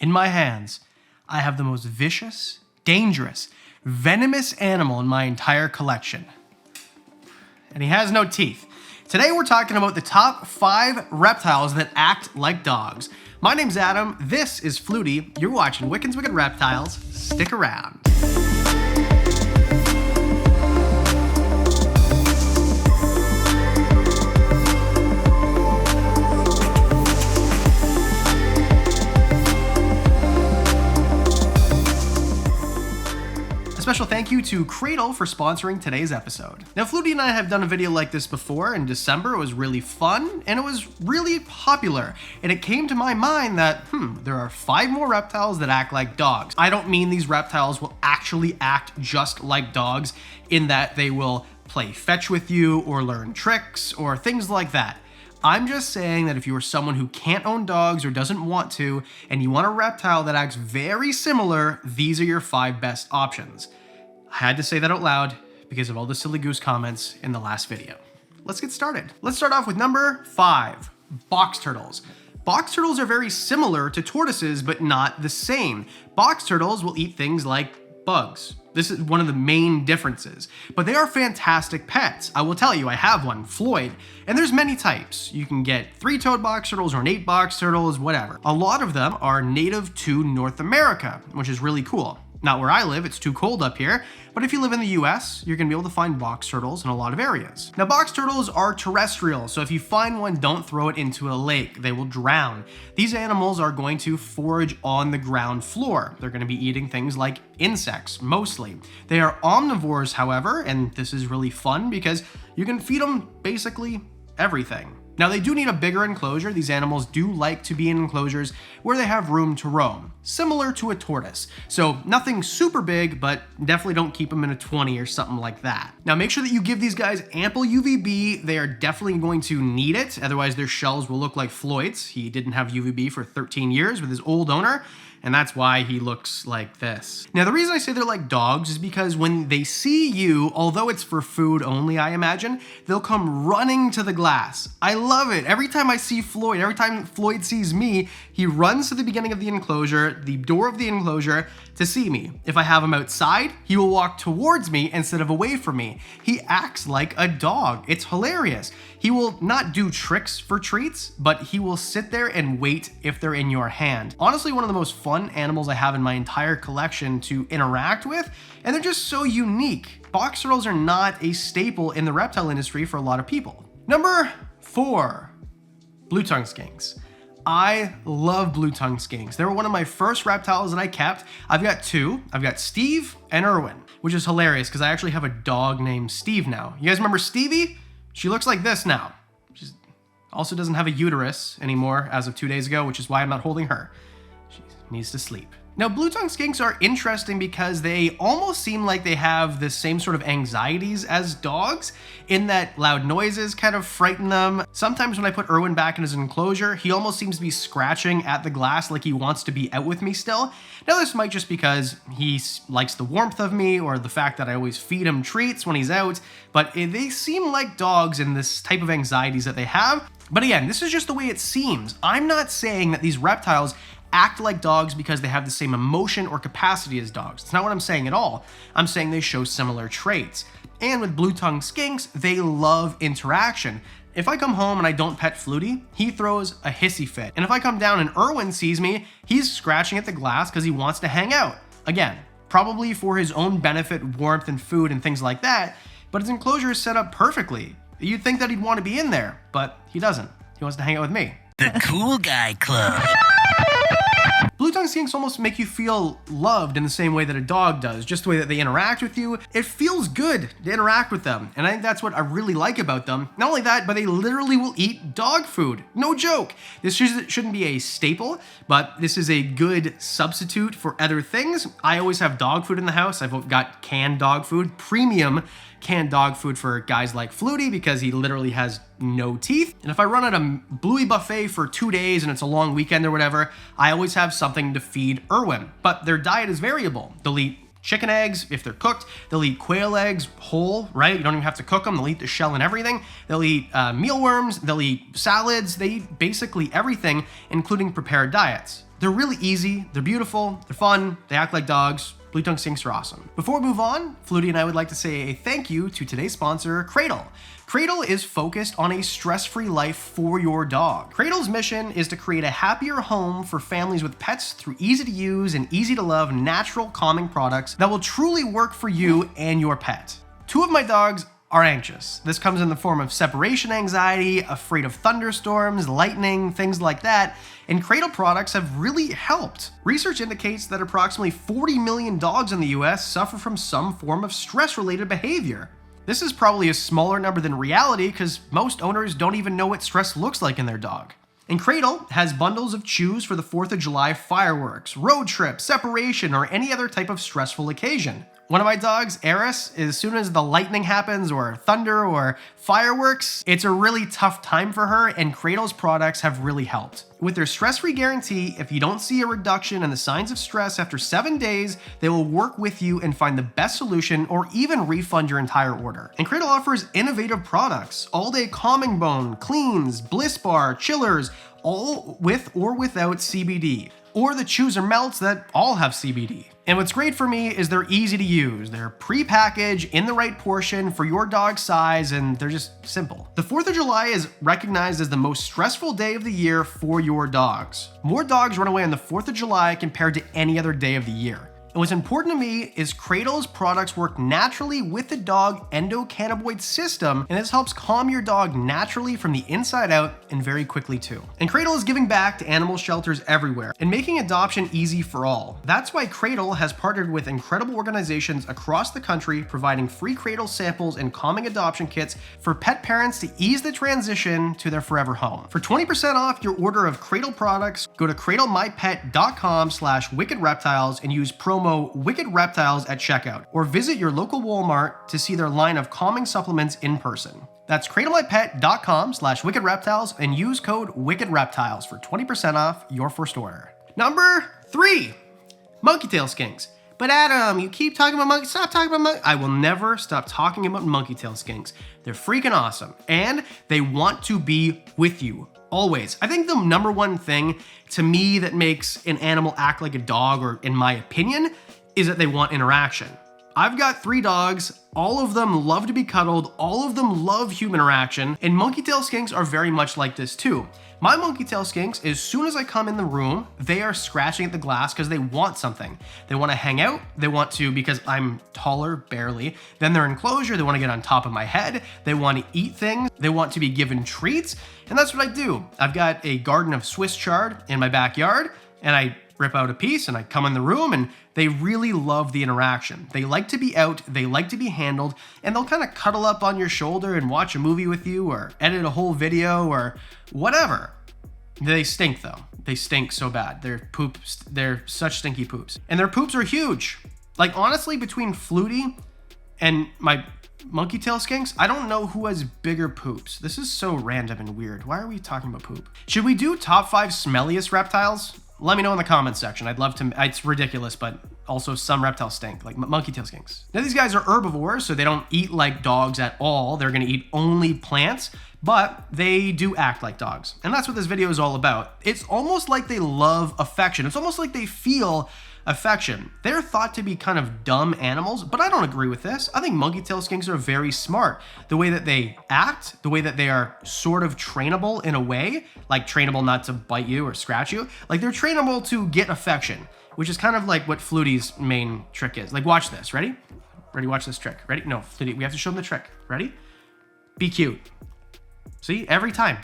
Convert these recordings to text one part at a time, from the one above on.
in my hands, I have the most vicious, dangerous, venomous animal in my entire collection. And he has no teeth. Today we're talking about the top 5 reptiles that act like dogs. My name's Adam, this is Flutie, you're watching Wickens Wicked Reptiles, stick around. Special thank you to Cradle for sponsoring today's episode. Now, Flutie and I have done a video like this before in December. It was really fun and it was really popular. And it came to my mind that, there are 5 more reptiles that act like dogs. I don't mean these reptiles will actually act just like dogs in that they will play fetch with you or learn tricks or things like that. I'm just saying that if you are someone who can't own dogs or doesn't want to, and you want a reptile that acts very similar, these are your 5 best options. I had to say that out loud because of all the silly goose comments in the last video. Let's get started. Let's start off with number 5, box turtles. Box turtles are very similar to tortoises, but not the same. Box turtles will eat things like bugs. This is one of the main differences, but they are fantastic pets. I will tell you, I have one, Floyd, and there's many types. You can get 3-toed box turtles or 8 box turtles, whatever. A lot of them are native to North America, which is really cool. Not where I live, it's too cold up here, but if you live in the US, you're gonna be able to find box turtles in a lot of areas. Now, box turtles are terrestrial, so if you find one, don't throw it into a lake. They will drown. These animals are going to forage on the ground floor. They're gonna be eating things like insects, mostly. They are omnivores, however, and this is really fun because you can feed them basically everything. Now, they do need a bigger enclosure. These animals do like to be in enclosures where they have room to roam, similar to a tortoise. So nothing super big, but definitely don't keep them in a 20 or something like that. Now, make sure that you give these guys ample UVB. They are definitely going to need it. Otherwise, their shells will look like Floyd's. He didn't have UVB for 13 years with his old owner, and that's why he looks like this. Now, the reason I say they're like dogs is because when they see you, although it's for food only, I imagine, they'll come running to the glass. I love it. Every time I see Floyd, every time Floyd sees me, he runs to the beginning of the enclosure, the door of the enclosure, to see me. If I have him outside, he will walk towards me instead of away from me. He acts like a dog. It's hilarious. He will not do tricks for treats, but he will sit there and wait if they're in your hand. Honestly, one of the most fun animals I have in my entire collection to interact with, and they're just so unique. Box turtles are not a staple in the reptile industry for a lot of people. Number 4, blue-tongued skinks. I love blue-tongued skinks. They were one of my first reptiles that I kept. I've got 2. I've got Steve and Irwin, which is hilarious because I actually have a dog named Steve now. You guys remember Stevie? She looks like this now. She also doesn't have a uterus anymore as of 2 days ago, which is why I'm not holding her. She needs to sleep. Now, blue-tongued skinks are interesting because they almost seem like they have the same sort of anxieties as dogs, in that loud noises kind of frighten them. Sometimes when I put Irwin back in his enclosure, he almost seems to be scratching at the glass like he wants to be out with me still. Now, this might just because he likes the warmth of me or the fact that I always feed him treats when he's out, but they seem like dogs in this type of anxieties that they have. But again, this is just the way it seems. I'm not saying that these reptiles act like dogs because they have the same emotion or capacity as dogs. That's not what I'm saying at all. I'm saying they show similar traits. And with blue-tongued skinks, they love interaction. If I come home and I don't pet Flutie, he throws a hissy fit. And if I come down and Irwin sees me, he's scratching at the glass because he wants to hang out. Again, probably for his own benefit, warmth and food and things like that, but his enclosure is set up perfectly. You'd think that he'd want to be in there, but he doesn't. He wants to hang out with me. The Cool Guy Club. Blue-tongued skinks almost make you feel loved in the same way that a dog does, just the way that they interact with you. It feels good to interact with them, and I think that's what I really like about them. Not only that, but they literally will eat dog food. No joke. This shouldn't be a staple, but this is a good substitute for other things. I always have dog food in the house. I've got canned dog food, premium canned dog food for guys like Flutie because he literally has no teeth. And if I run at a Bluey buffet for 2 days and it's a long weekend or whatever, I always have something to feed Irwin. But their diet is variable. They'll eat chicken eggs if they're cooked. They'll eat quail eggs whole, right? You don't even have to cook them. They'll eat the shell and everything. They'll eat mealworms. They'll eat salads. They eat basically everything, including prepared diets. They're really easy, they're beautiful, they're fun, they act like dogs. Blue tongue Skinks are awesome. Before we move on, Flutie and I would like to say a thank you to today's sponsor, Cradle. Cradle is focused on a stress-free life for your dog. Cradle's mission is to create a happier home for families with pets through easy-to-use and easy-to-love natural calming products that will truly work for you and your pet. 2 of my dogs are anxious. This comes in the form of separation anxiety, afraid of thunderstorms, lightning, things like that, and Cradle products have really helped. Research indicates that approximately 40 million dogs in the US suffer from some form of stress-related behavior. This is probably a smaller number than reality because most owners don't even know what stress looks like in their dog. And Cradle has bundles of chews for the 4th of July fireworks, road trip, separation, or any other type of stressful occasion. One of my dogs, Eris, as soon as the lightning happens or thunder or fireworks, it's a really tough time for her, and Cradle's products have really helped. With their stress-free guarantee, if you don't see a reduction in the signs of stress after 7 days, they will work with you and find the best solution or even refund your entire order. And Cradle offers innovative products, all-day calming bone, cleans, bliss bar, chillers, all with or without CBD, or the chews or melts that all have CBD. And what's great for me is they're easy to use. They're pre-packaged in the right portion for your dog's size, and they're just simple. The 4th of July is recognized as the most stressful day of the year for your dogs. More dogs run away on the 4th of July compared to any other day of the year. And what's important to me is Cradle's products work naturally with the dog endocannabinoid system, and this helps calm your dog naturally from the inside out and very quickly too. And Cradle is giving back to animal shelters everywhere and making adoption easy for all. That's why Cradle has partnered with incredible organizations across the country, providing free Cradle samples and calming adoption kits for pet parents to ease the transition to their forever home. For 20% off your order of Cradle products, go to cradlemypet.com/wickedreptiles and use promo Wicked Reptiles at checkout, or visit your local Walmart to see their line of calming supplements in person. That's cradlemypet.com/wickedreptiles and use code WickedReptiles for 20% off your first order. Number 3, Monkeytails Kings. But Adam, you keep talking about stop talking about I will never stop talking about Monkeytails Kings. They're freaking awesome, and they want to be with you. Always. I think the number one thing to me that makes an animal act like a dog, or in my opinion, is that they want interaction. I've got 3 dogs, all of them love to be cuddled, all of them love human interaction, and Monkeytail Skinks are very much like this too. My Monkeytail Skinks, as soon as I come in the room, they are scratching at the glass because they want something. They want to hang out, they want to, because I'm taller, barely, than their enclosure, they want to get on top of my head, they want to eat things, they want to be given treats, and that's what I do. I've got a garden of Swiss chard in my backyard, and I rip out a piece and I come in the room, and they really love the interaction. They like to be out, they like to be handled, and they'll kind of cuddle up on your shoulder and watch a movie with you or edit a whole video or whatever. They stink though. They stink so bad. They're such stinky poops. And their poops are huge. Like honestly, between Flutie and my Monkeytail Skinks, I don't know who has bigger poops. This is so random and weird. Why are we talking about poop? Should we do top 5 smelliest reptiles? Let me know in the comments section. I'd love to. It's ridiculous, but also some reptiles stink, like Monkeytail Skinks. Now these guys are herbivores, so they don't eat like dogs at all. They're gonna eat only plants, but they do act like dogs. And that's what this video is all about. It's almost like they love affection. It's almost like they feel affection. They're thought to be kind of dumb animals, but I don't agree with this. I think Monkeytail Skinks are very smart. The way that they act, the way that they are sort of trainable in a way, like trainable not to bite you or scratch you, like they're trainable to get affection, which is kind of like what Flutie's main trick is. Like watch this, ready? Ready, watch this trick. Ready? No, Flutie, we have to show them the trick. Ready? Be cute. See, every time.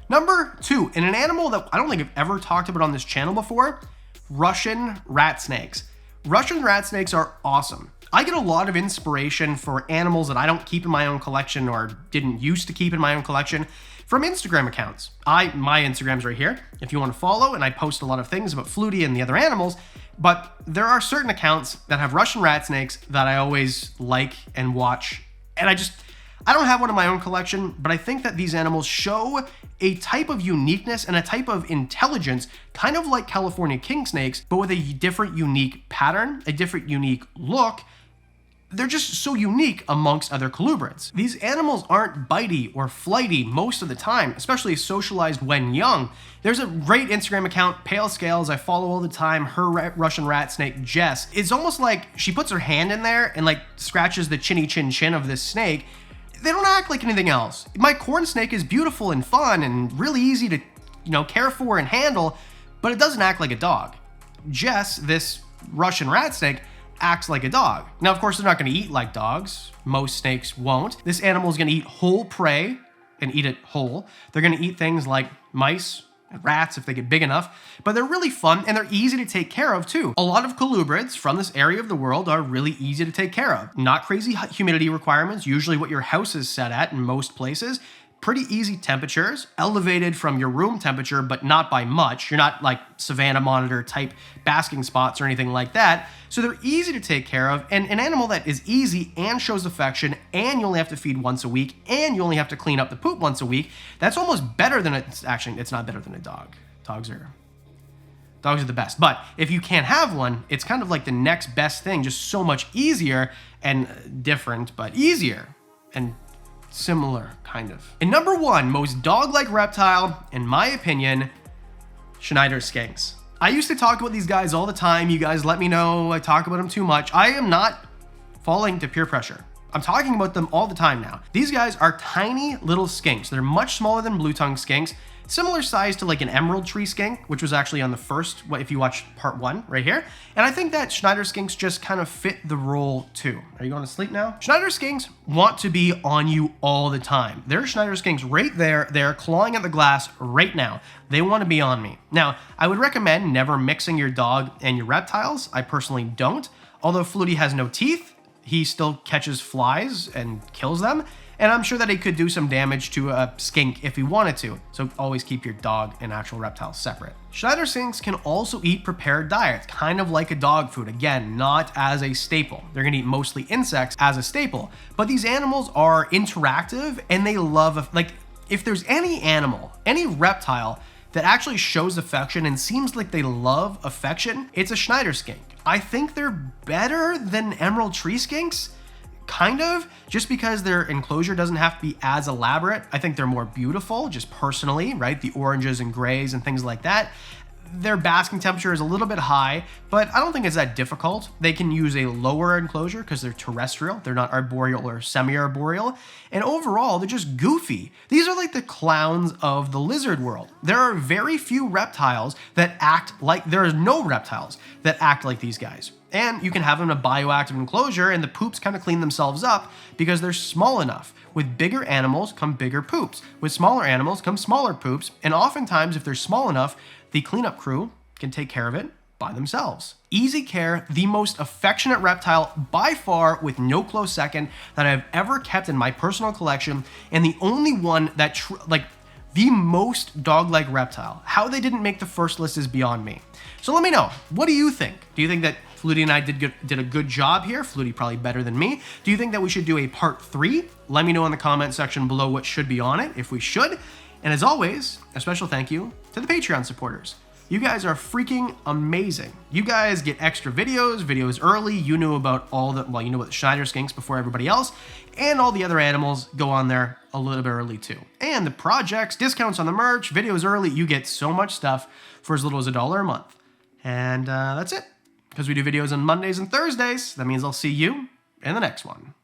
Number 2, in an animal that I don't think I've ever talked about on this channel before, Russian rat snakes. Russian rat snakes are awesome. I get a lot of inspiration for animals that I don't keep in my own collection or didn't used to keep in my own collection from Instagram accounts. My Instagram's right here if you want to follow, and I post a lot of things about Flutie and the other animals, but there are certain accounts that have Russian rat snakes that I always like and watch, and I don't have one in my own collection, but I think that these animals show a type of uniqueness and a type of intelligence, kind of like California king snakes, but with a different unique pattern, a different unique look, they're just so unique amongst other colubrids. These animals aren't bitey or flighty most of the time, especially socialized when young. There's a great Instagram account, Pale Scales, I follow all the time, her Russian rat snake, Jess. It's almost like she puts her hand in there and like scratches the chinny chin chin of this snake. They don't act like anything else. My corn snake is beautiful and fun and really easy to, care for and handle, but it doesn't act like a dog. Jess, this Russian rat snake, acts like a dog. Now, of course, they're not going to eat like dogs. Most snakes won't. This animal is going to eat whole prey and eat it whole. They're going to eat things like mice and rats if they get big enough, but they're really fun and they're easy to take care of too. A lot of colubrids from this area of the world are really easy to take care of. Not crazy humidity requirements, usually what your house is set at in most places. Pretty easy temperatures, elevated from your room temperature, but not by much. You're not like Savannah monitor type basking spots or anything like that. So they're easy to take care of, and an animal that is easy and shows affection, and you only have to feed once a week, and you only have to clean up the poop once a week, that's almost better than it's not better than a dog. Dogs are the best. But if you can't have one, it's kind of like the next best thing, just so much easier and different, but easier and similar, kind of. And number one, most dog-like reptile, in my opinion, Schneiders Kings. I used to talk about these guys all the time. You guys let me know I talk about them too much. I am not falling to peer pressure. I'm talking about them all the time now. These guys are tiny little skinks. They're much smaller than blue-tongued skinks. Similar size to like an emerald tree skink, which was actually on the first, if you watch part 1 right here. And I think that Schneiders Kings just kind of fit the role too. Are you going to sleep now? Schneiders Kings want to be on you all the time. There's Schneiders Kings right there. They're clawing at the glass right now. They want to be on me. Now, I would recommend never mixing your dog and your reptiles. I personally don't. Although Flutie has no teeth, he still catches flies and kills them. And I'm sure that he could do some damage to a skink if he wanted to. So always keep your dog and actual reptiles separate. Schneiders Kings can also eat prepared diets, kind of like a dog food. Again, not as a staple. They're gonna eat mostly insects as a staple. But these animals are interactive and they love, like, if there's any animal, any reptile that actually shows affection and seems like they love affection, it's a Schneiders skink. I think they're better than emerald tree skinks. Kind of, just because their enclosure doesn't have to be as elaborate. I think they're more beautiful, just personally, right? The oranges and grays and things like that. Their basking temperature is a little bit high, but I don't think it's that difficult. They can use a lower enclosure because they're terrestrial. They're not arboreal or semi-arboreal. And overall, they're just goofy. These are like the clowns of the lizard world. There are very few reptiles that act like, there are no reptiles that act like these guys. And you can have them in a bioactive enclosure and the poops kind of clean themselves up because they're small enough. With bigger animals come bigger poops. With smaller animals come smaller poops. And oftentimes, if they're small enough, the cleanup crew can take care of it by themselves. Easy care, the most affectionate reptile by far, with no close second, that I've ever kept in my personal collection, and the only one that, the most dog-like reptile. How they didn't make the first list is beyond me. So let me know, what do you think? Do you think that Flutie and I did a good job here? Flutie probably better than me. Do you think that we should do a part 3? Let me know in the comment section below what should be on it, if we should. And as always, a special thank you to the Patreon supporters. You guys are freaking amazing. You guys get extra videos early. You knew about you know about the Schneiders Kings before everybody else, and all the other animals go on there a little bit early too. And the projects, discounts on the merch, videos early, you get so much stuff for as little as $1 a month. And that's it. Because we do videos on Mondays and Thursdays, that means I'll see you in the next one.